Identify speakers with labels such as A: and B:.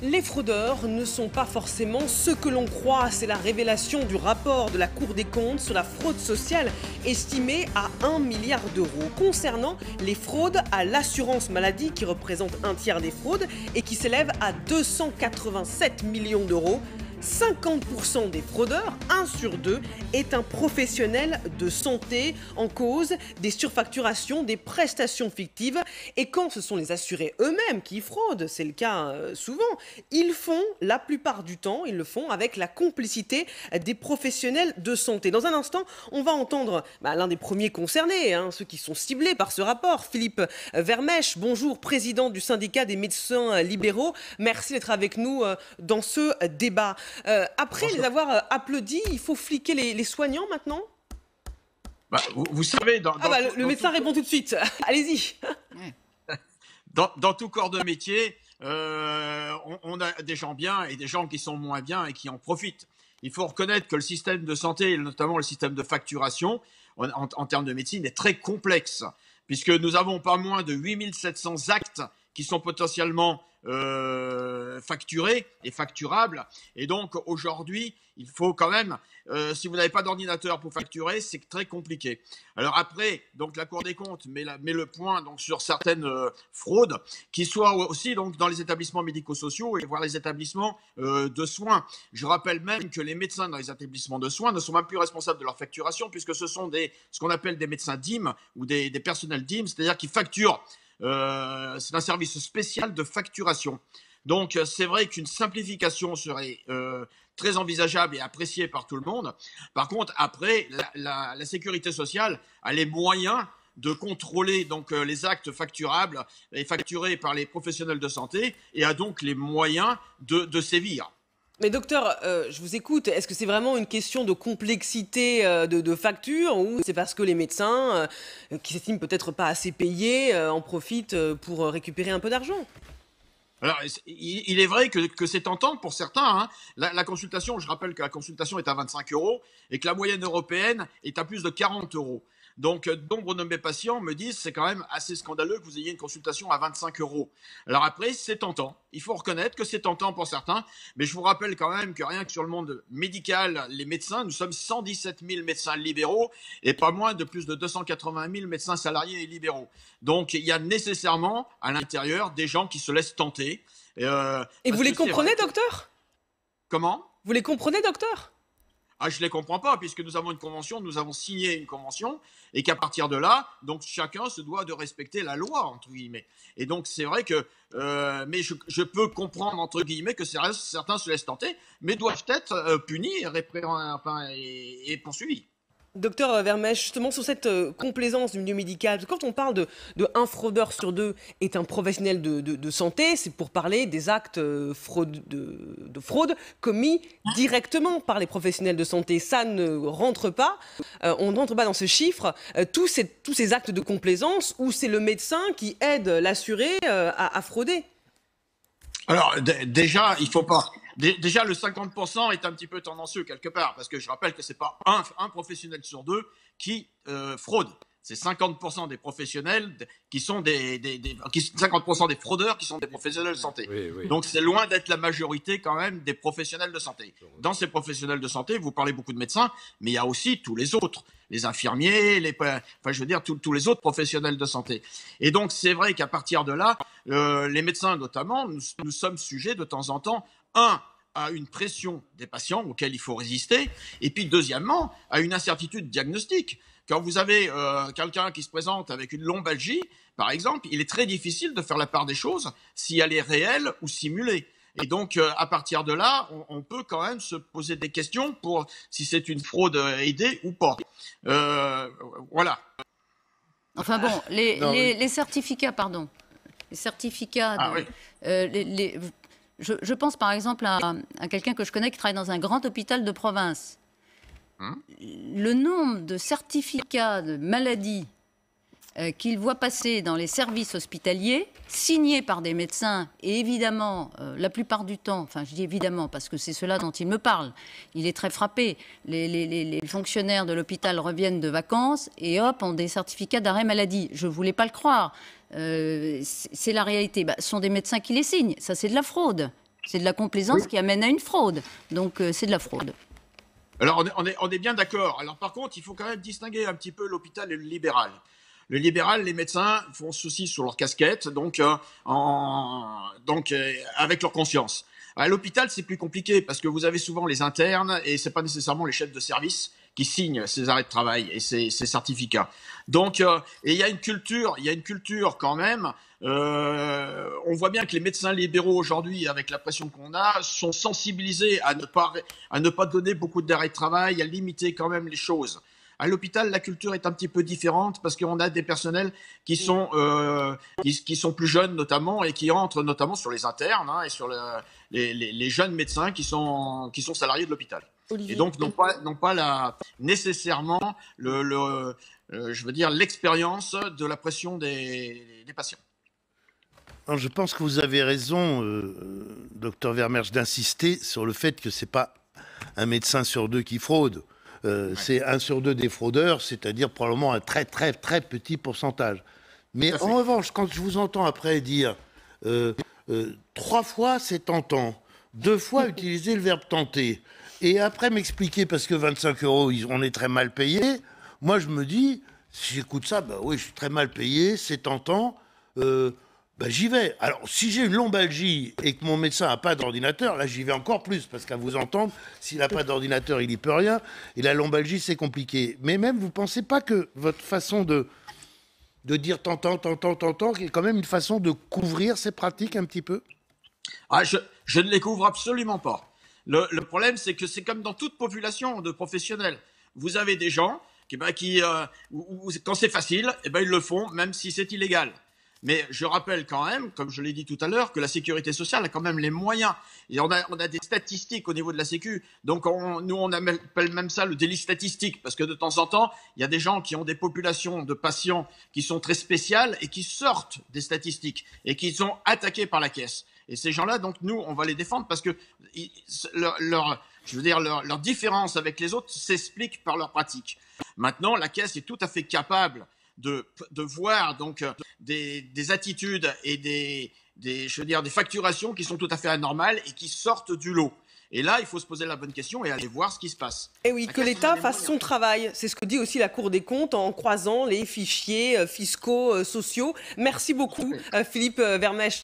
A: Les fraudeurs ne sont pas forcément ceux que l'on croit. C'est la révélation du rapport de la Cour des comptes sur la fraude sociale estimée à 1 milliard d'euros. Concernant les fraudes à l'assurance maladie qui représentent un tiers des fraudes et qui s'élèvent à 287 millions d'euros. 50% des fraudeurs, 1 sur 2, est un professionnel de santé. En cause des surfacturations, des prestations fictives. Et quand ce sont les assurés eux-mêmes qui fraudent, c'est le cas souvent, ils font, la plupart du temps, ils le font avec la complicité des professionnels de santé. Dans un instant, on va entendre l'un des premiers concernés, ceux qui sont ciblés par ce rapport, Philippe Vermèche. Bonjour, président du syndicat des médecins libéraux. Merci d'être avec nous dans ce débat. Après les avoir applaudis, il faut fliquer les soignants maintenant ?
B: Vous savez...
A: le médecin répond tout de suite. Allez-y.
B: Dans tout corps de métier, on a des gens bien et des gens qui sont moins bien et qui en profitent. Il faut reconnaître que le système de santé, notamment le système de facturation, en termes de médecine, est très complexe, puisque nous avons pas moins de 8700 actes qui sont potentiellement facturés et facturables. Et donc, aujourd'hui, il faut quand même, si vous n'avez pas d'ordinateur pour facturer, c'est très compliqué. Alors après, donc la Cour des comptes met le point donc, sur certaines fraudes, qui soient aussi donc, dans les établissements médico-sociaux et voire les établissements de soins. Je rappelle même que les médecins dans les établissements de soins ne sont même plus responsables de leur facturation, puisque ce sont ce qu'on appelle des médecins DIM ou des personnels DIM, c'est-à-dire qui facturent. C'est un service spécial de facturation. Donc c'est vrai qu'une simplification serait très envisageable et appréciée par tout le monde. Par contre, après, la sécurité sociale a les moyens de contrôler donc les actes facturables et facturés par les professionnels de santé et a donc les moyens de sévir.
A: Mais docteur, je vous écoute, est-ce que c'est vraiment une question de complexité de facture ou c'est parce que les médecins, qui s'estiment peut-être pas assez payés, en profitent pour récupérer un peu d'argent ?
B: Alors, il est vrai que c'est tentant pour certains. La consultation, je rappelle que la consultation est à 25 € et que la moyenne européenne est à plus de 40 €. Donc, nombre de mes patients me disent c'est quand même assez scandaleux que vous ayez une consultation à 25 €. Alors après, c'est tentant. Il faut reconnaître que c'est tentant pour certains. Mais je vous rappelle quand même que rien que sur le monde médical, les médecins, nous sommes 117 000 médecins libéraux et pas moins de plus de 280 000 médecins salariés et libéraux. Donc, il y a nécessairement à l'intérieur des gens qui se laissent tenter.
A: Et vous les comprenez, docteur ?
B: Comment ?
A: Vous les comprenez, docteur ?
B: Je ne les comprends pas, puisque nous avons une convention, nous avons signé une convention, et qu'à partir de là, donc chacun se doit de respecter la loi, entre guillemets. Et donc c'est vrai que, mais je peux comprendre, entre guillemets, que certains se laissent tenter, mais doivent être punis et poursuivis.
A: Docteur Vermèche, justement sur cette complaisance du milieu médical, quand on parle de un fraudeur sur 2 est un professionnel de santé, c'est pour parler des actes de fraude commis directement par les professionnels de santé. Ça ne rentre pas, on ne rentre pas dans ce chiffre, tous ces actes de complaisance où c'est le médecin qui aide l'assuré à frauder.
B: Alors déjà, il faut pas... Déjà, le 50% est un petit peu tendancieux quelque part, parce que je rappelle que ce n'est pas un professionnel sur 2 qui fraude. C'est 50% des professionnels qui sont 50% des fraudeurs qui sont des professionnels de santé. Oui. Donc c'est loin d'être la majorité quand même des professionnels de santé. Dans ces professionnels de santé, vous parlez beaucoup de médecins, mais il y a aussi tous les autres, les infirmiers, tous les autres professionnels de santé. Et donc c'est vrai qu'à partir de là, les médecins notamment, nous sommes sujets de temps en temps, à une pression des patients auxquels il faut résister, et puis deuxièmement, à une incertitude diagnostique. Quand vous avez quelqu'un qui se présente avec une lombalgie, par exemple, il est très difficile de faire la part des choses si elle est réelle ou simulée. Et donc, à partir de là, on peut quand même se poser des questions pour si c'est une fraude aidée ou pas. Voilà.
C: Enfin bon, les certificats, pardon. Les certificats... Je pense par exemple à quelqu'un que je connais qui travaille dans un grand hôpital de province. Le nombre de certificats de maladie qu'il voit passer dans les services hospitaliers, signés par des médecins, et évidemment, la plupart du temps, enfin je dis évidemment parce que c'est cela dont il me parle, il est très frappé, les fonctionnaires de l'hôpital reviennent de vacances et hop, ont des certificats d'arrêt maladie. Je ne voulais pas le croire. C'est la réalité. Ce sont des médecins qui les signent, ça c'est de la fraude. C'est de la complaisance qui amène à une fraude. Donc c'est de la fraude.
B: Alors on est bien d'accord. Alors par contre, il faut quand même distinguer un petit peu l'hôpital et le libéral. Le libéral, les médecins font ceci sur leur casquette, donc avec leur conscience. À l'hôpital, c'est plus compliqué parce que vous avez souvent les internes et c'est pas nécessairement les chefs de service qui signent ces arrêts de travail et ces certificats. Donc, et il y a une culture quand même. On voit bien que les médecins libéraux aujourd'hui, avec la pression qu'on a, sont sensibilisés à ne pas donner beaucoup d'arrêts de travail, à limiter quand même les choses. À l'hôpital, la culture est un petit peu différente parce qu'on a des personnels qui sont plus jeunes notamment et qui entrent notamment sur les internes et sur les jeunes médecins qui sont salariés de l'hôpital. Et donc n'ont pas nécessairement je veux dire l'expérience de la pression des patients.
D: Alors, je pense que vous avez raison, docteur Vermersch, d'insister sur le fait que c'est pas un médecin sur deux qui fraude. C'est 1 sur 2 des fraudeurs, c'est-à-dire probablement un très très très petit pourcentage. Mais en revanche, quand je vous entends après dire 3 fois c'est tentant, 2 fois utiliser le verbe tenter, et après m'expliquer parce que 25 €, on est très mal payé, moi je me dis, si j'écoute ça, bah oui, je suis très mal payé, c'est tentant, bah, j'y vais. Alors, si j'ai une lombalgie et que mon médecin n'a pas d'ordinateur, là, j'y vais encore plus, parce qu'à vous entendre, s'il n'a pas d'ordinateur, il n'y peut rien, et la lombalgie, c'est compliqué. Mais même, vous ne pensez pas que votre façon de dire tentant, qui est quand même une façon de couvrir ces pratiques un petit peu?
B: Je ne les couvre absolument pas. Le problème, c'est que c'est comme dans toute population de professionnels. Vous avez des gens qui quand c'est facile, ils le font, même si c'est illégal. Mais je rappelle quand même, comme je l'ai dit tout à l'heure, que la sécurité sociale a quand même les moyens. Et on a des statistiques au niveau de la Sécu. Donc nous, on appelle même ça le délit statistique. Parce que de temps en temps, il y a des gens qui ont des populations de patients qui sont très spéciales et qui sortent des statistiques et qui sont attaqués par la caisse. Et ces gens-là, donc nous, on va les défendre parce que leur différence avec les autres s'explique par leur pratique. Maintenant, la caisse est tout à fait capable de voir donc des attitudes et des facturations qui sont tout à fait anormales et qui sortent du lot. Et là, il faut se poser la bonne question et aller voir ce qui se passe.
A: Et oui, que l'État fasse son travail. C'est ce que dit aussi la Cour des comptes en croisant les fichiers fiscaux, sociaux. Merci beaucoup, Philippe Vermersch.